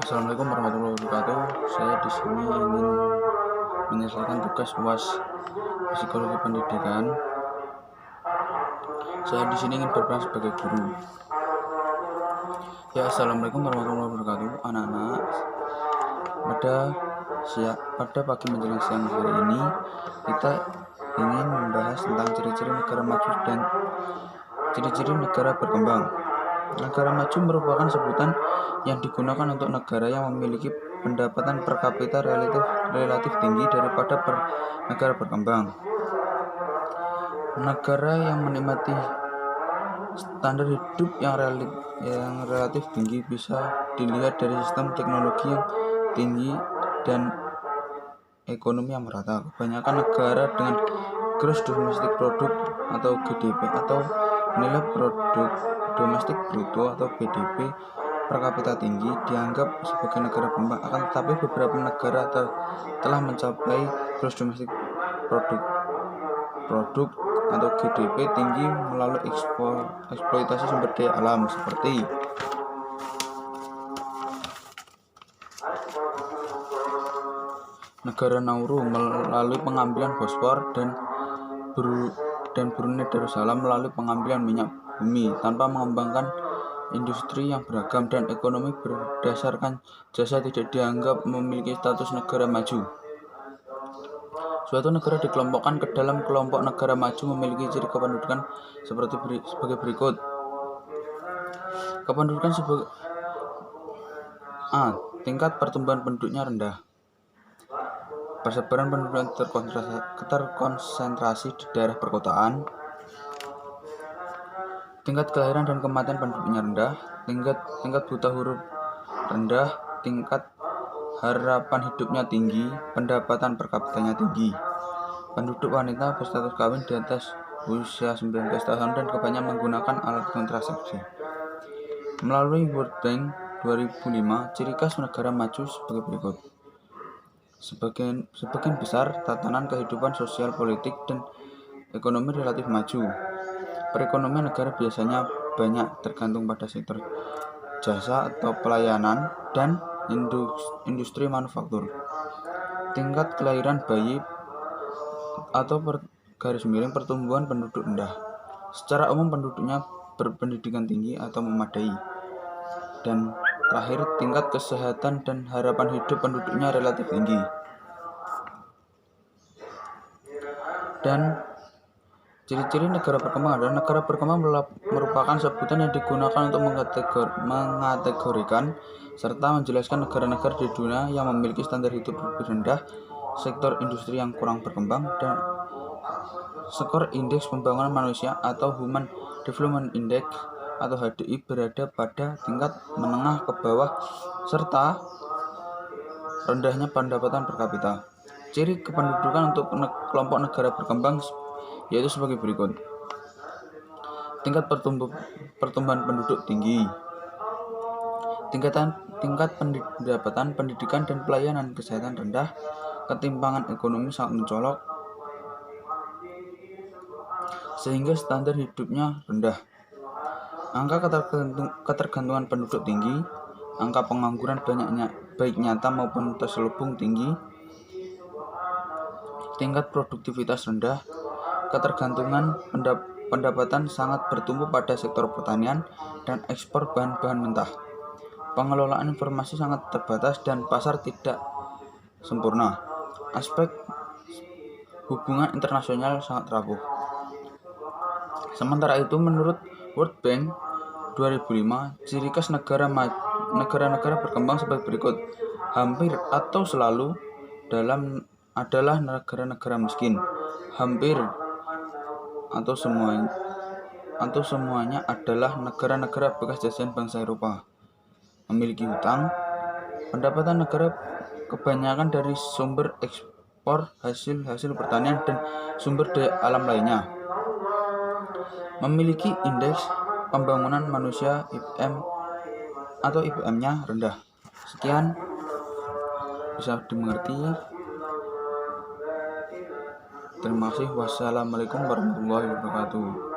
Assalamualaikum warahmatullahi wabarakatuh. Saya di sini ingin menyelesaikan tugas UAS Psikologi Pendidikan. Saya di sini ingin berperan sebagai guru. Ya, assalamualaikum warahmatullahi wabarakatuh, anak-anak. Pada pagi menjelang siang hari ini, kita ingin membahas tentang ciri-ciri negara maju dan ciri-ciri negara berkembang. Negara maju merupakan sebutan yang digunakan untuk negara yang memiliki pendapatan per kapita relatif tinggi daripada negara berkembang. Negara yang menikmati standar hidup yang relatif tinggi bisa dilihat dari sistem teknologi yang tinggi dan ekonomi yang merata. Kebanyakan negara dengan gross domestic product atau GDP atau nilai produk domestik bruto atau PDB per kapita tinggi dianggap sebagai negara berkembang. Akan tetapi beberapa negara telah mencapai gross domestic produk atau GDP tinggi melalui eksploitasi sumber daya alam seperti negara Nauru melalui pengambilan fosfor dan Brunei Darussalam melalui pengambilan minyak bumi tanpa mengembangkan industri yang beragam dan ekonomi berdasarkan jasa tidak dianggap memiliki status negara maju. Suatu negara dikelompokkan ke dalam kelompok negara maju memiliki ciri kependudukan sebagai berikut. Kependudukan sebagai A. Tingkat pertumbuhan penduduknya rendah. Persebaran penduduk terkonsentrasi di daerah perkotaan. Tingkat kelahiran dan kematian penduduknya rendah. Tingkat buta huruf rendah. Tingkat harapan hidupnya tinggi. Pendapatan per kapitanya tinggi. Penduduk wanita berstatus kawin di atas usia 19 tahun dan kebanyakan menggunakan alat kontrasepsi. Melalui World Bank 2005, ciri khas negara maju sebagai berikut. Sebagian besar tatanan kehidupan sosial, politik, dan ekonomi relatif maju. Perekonomian negara biasanya banyak tergantung pada sektor jasa atau pelayanan dan industri manufaktur. Tingkat kelahiran bayi atau garis miring pertumbuhan penduduk rendah. Secara umum penduduknya berpendidikan tinggi atau memadai. Dan terakhir, tingkat kesehatan dan harapan hidup penduduknya relatif tinggi. Dan ciri-ciri negara berkembang adalah negara berkembang merupakan sebutan yang digunakan untuk mengategorikan serta menjelaskan negara-negara di dunia yang memiliki standar hidup lebih rendah, sektor industri yang kurang berkembang, dan skor indeks pembangunan manusia atau Human Development Index atau HDI berada pada tingkat menengah ke bawah serta rendahnya pendapatan per kapita. Ciri kependudukan untuk kelompok negara berkembang yaitu sebagai berikut. Tingkat pertumbuhan penduduk tinggi. Tingkat pendapatan, pendidikan, dan pelayanan kesehatan rendah. Ketimpangan ekonomi sangat mencolok sehingga standar hidupnya rendah. Angka ketergantungan penduduk tinggi. Angka pengangguran baik nyata maupun terselubung tinggi. Tingkat produktivitas rendah. Ketergantungan pendapatan sangat bertumbuh pada sektor pertanian dan ekspor bahan-bahan mentah. Pengelolaan informasi sangat terbatas dan pasar tidak sempurna. Aspek hubungan internasional sangat rapuh. Sementara itu, menurut World Bank 2005, ciri khas negara-negara berkembang sebagai berikut. Hampir atau selalu adalah negara-negara miskin. Hampir atau semuanya adalah negara-negara bekas jajahan bangsa Eropa. Memiliki hutang. Pendapatan negara kebanyakan dari sumber ekspor hasil pertanian dan sumber daya alam lainnya. Memiliki indeks pembangunan manusia IPM-nya rendah. Sekian, bisa dimengerti. Terima kasih. Wassalamualaikum warahmatullahi wabarakatuh.